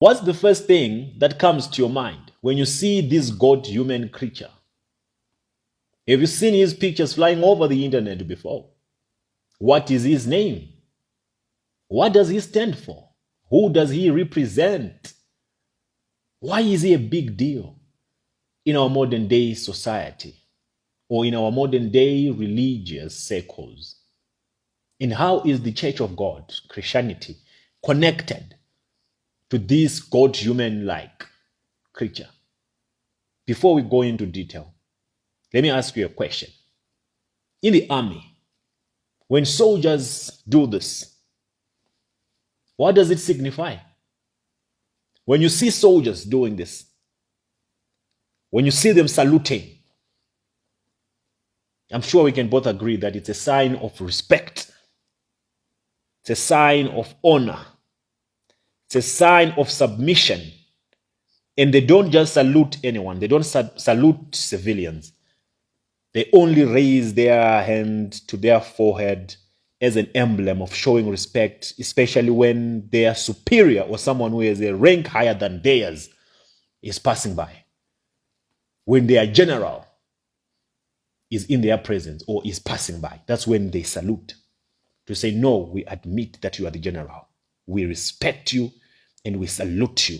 What's the first thing that comes to your mind when you see this God-human creature? Have you seen his pictures flying over the internet before? What is his name? What does he stand for? Who does he represent? Why is he a big deal in our modern day society or in our modern day religious circles? And how is the Church of God, Christianity, connected to this God-human-like creature? Before we go into detail, let me ask you a question. In the army, when soldiers do this, what does it signify? When you see soldiers doing this, when you see them saluting, I'm sure we can both agree that it's a sign of respect. It's a sign of honor. It's a sign of submission. And they don't just salute anyone. They don't salute civilians. They only raise their hand to their forehead as an emblem of showing respect, especially when their superior or someone who has a rank higher than theirs is passing by. When their general is in their presence or is passing by, that's when they salute. To say, no, we admit that you are the general. We respect you and we salute you.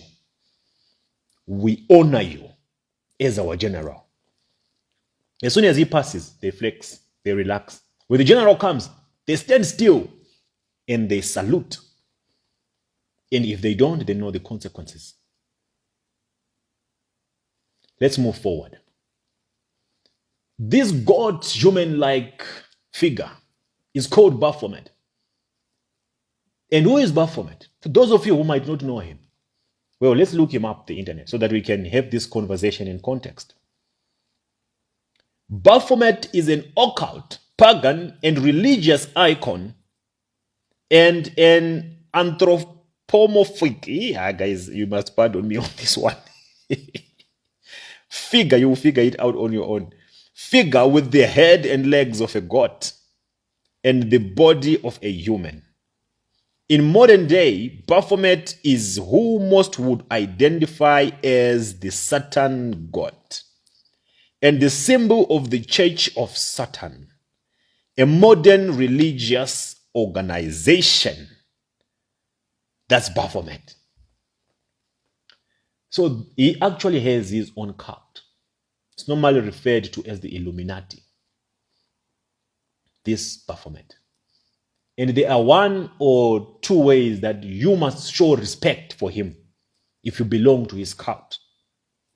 We honor you as our general. As soon as he passes, they flex, they relax. When the general comes, they stand still and they salute. And if they don't, they know the consequences. Let's move forward. This God-human-like figure is called Baphomet. And who is Baphomet? For those of you who might not know him, well, let's look him up the internet so that we can have this conversation in context. Baphomet is an occult, pagan, and religious icon and an anthropomorphic, guys, you must pardon me on this one. Figure, you will figure it out on your own. Figure with the head and legs of a god and the body of a human. In modern day, Baphomet is who most would identify as the Satan god and the symbol of the Church of Satan, a modern religious organization. That's Baphomet. So he actually has his own cult. It's normally referred to as the Illuminati. This Baphomet. And there are one or two ways that you must show respect for him if you belong to his cult.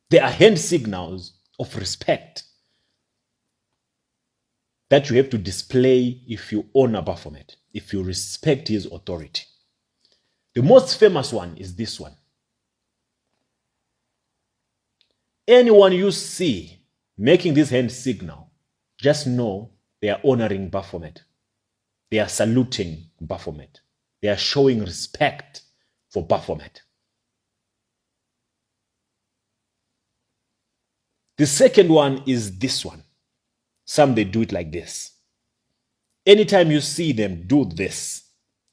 There are hand signals of respect that you have to display if you honor Baphomet, if you respect his authority. The most famous one is this one. Anyone you see making this hand signal, just know they are honoring Baphomet. They are saluting Baphomet. They are showing respect for Baphomet. The second one is this one. Some, they do it like this. Anytime you see them do this,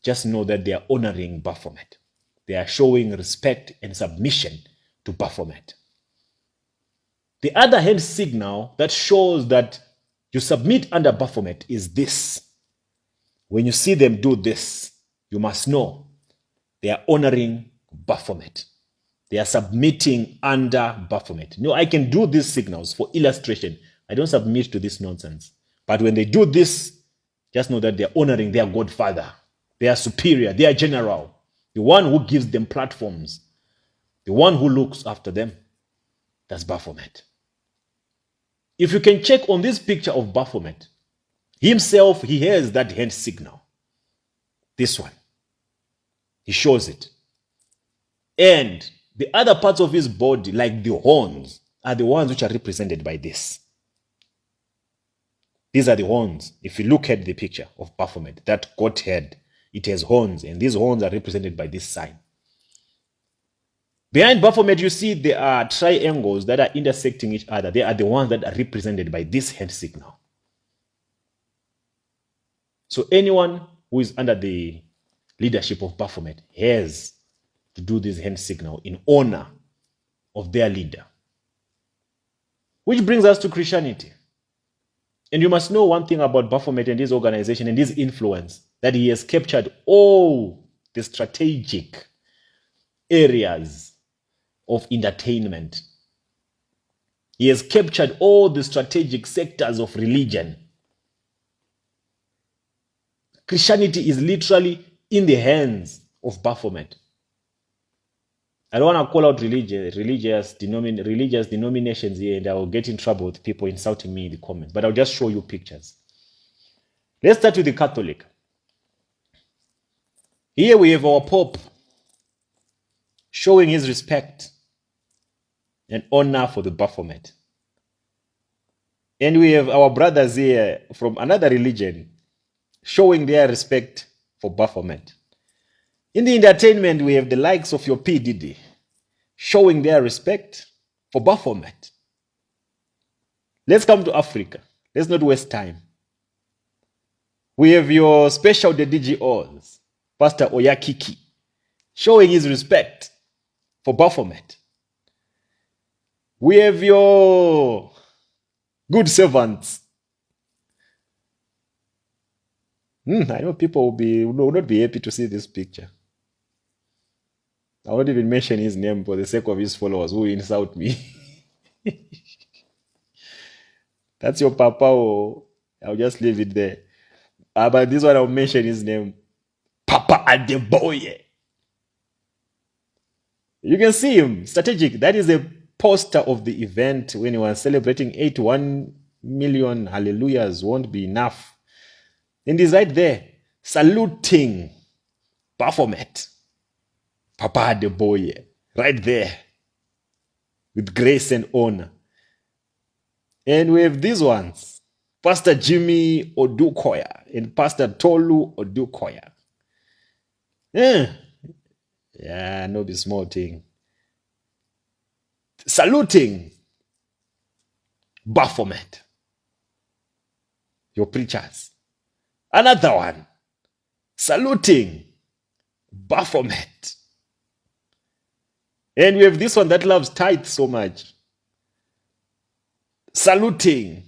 just know that they are honoring Baphomet. They are showing respect and submission to Baphomet. The other hand signal that shows that you submit under Baphomet is this. When you see them do this, you must know they are honoring Baphomet. They are submitting under Baphomet. You know, I can do these signals for illustration. I don't submit to this nonsense. But when they do this, just know that they are honoring their godfather, their superior, their general, the one who gives them platforms, the one who looks after them. That's Baphomet. If you can check on this picture of Baphomet, himself, he has that hand signal. This one. He shows it. And the other parts of his body, like the horns, are the ones which are represented by this. These are the horns. If you look at the picture of Baphomet, that goat head, it has horns, and these horns are represented by this sign. Behind Baphomet, you see there are triangles that are intersecting each other. They are the ones that are represented by this hand signal. So anyone who is under the leadership of Baphomet has to do this hand signal in honor of their leader. Which brings us to Christianity. And you must know one thing about Baphomet and his organization and his influence, that he has captured all the strategic areas of entertainment. He has captured all the strategic sectors of religion. Christianity is literally in the hands of Baphomet. I don't want to call out religious denominations here, and I will get in trouble with people insulting me in the comments, but I'll just show you pictures. Let's start with the Catholic. Here we have our Pope showing his respect and honor for the Baphomet. And we have our brothers here from another religion showing their respect for Baphomet. In the entertainment, we have the likes of your P. Diddy showing their respect for Baphomet. Let's come to Africa. Let's not waste time. We have your special DDGOs, Pastor Oyakiki, showing his respect for Baphomet. We have your good servants. I know people will not be happy to see this picture. I won't even mention his name for the sake of his followers who insult me. That's your papa. I'll just leave it there. But this one I'll mention his name. Papa Adeboye. You can see him. Strategic. That is a poster of the event when he was celebrating 81 million hallelujahs won't be enough. And he's right there, saluting Baphomet. Papa Adeboye, right there, with grace and honor. And we have these ones, Pastor Jimmy Odukoya and Pastor Tolu Odukoya. Yeah, no be small thing. Saluting Baphomet, your preachers. Another one, saluting Baphomet. And we have this one that loves tithe so much, saluting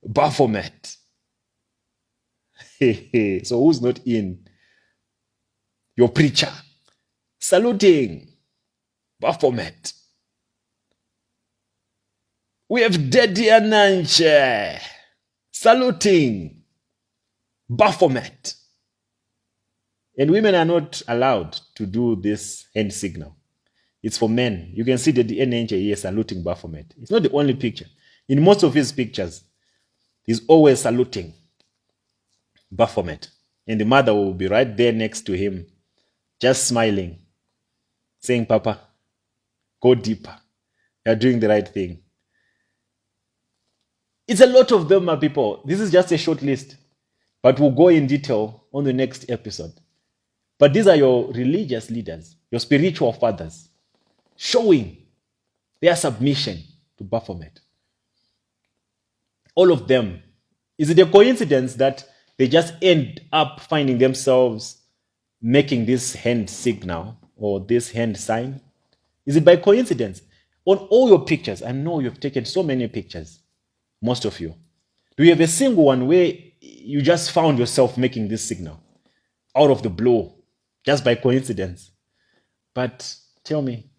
Baphomet. So who's not in? Your preacher, saluting Baphomet. We have Daddy Ananche, saluting Baphomet. And women are not allowed to do this hand signal. It's for men. You can see that the Ananche here saluting Baphomet. It's not the only picture. In most of his pictures, he's always saluting Baphomet. And the mother will be right there next to him, just smiling, saying, Papa, go deeper. You're doing the right thing. It's a lot of them, my people. This is just a short list, but we'll go in detail on the next episode. But these are your religious leaders, your spiritual fathers, showing their submission to Baphomet. All of them. Is it a coincidence that they just end up finding themselves making this hand signal or this hand sign? Is it by coincidence? On all your pictures, I know you've taken so many pictures, most of you. Do you have a single one where you just found yourself making this signal out of the blue, just by coincidence? But tell me,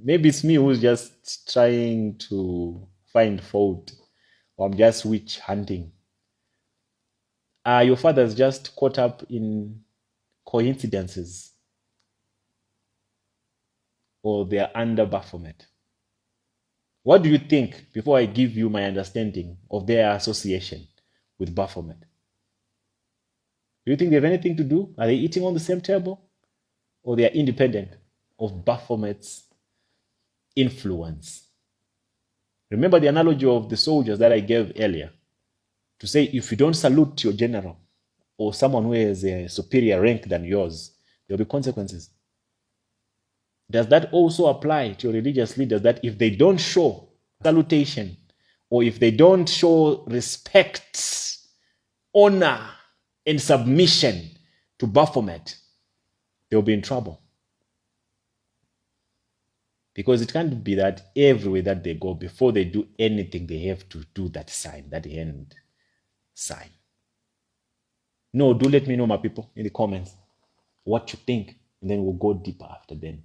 maybe it's me who's just trying to find fault, or I'm just witch hunting. Are your fathers just caught up in coincidences, or they are under Baphomet? What do you think before I give you my understanding of their association with Baphomet? Do you think they have anything to do? Are they eating on the same table? Or they are independent of Baphomet's influence? Remember the analogy of the soldiers that I gave earlier, to say if you don't salute your general or someone who has a superior rank than yours, there will be consequences. Does that also apply to your religious leaders, that if they don't show salutation, or if they don't show respect, honor, and submission to Baphomet, they'll be in trouble. Because it can't be that everywhere that they go, before they do anything, they have to do that sign, that hand sign. No, do let me know, my people, in the comments, what you think, and then we'll go deeper after then.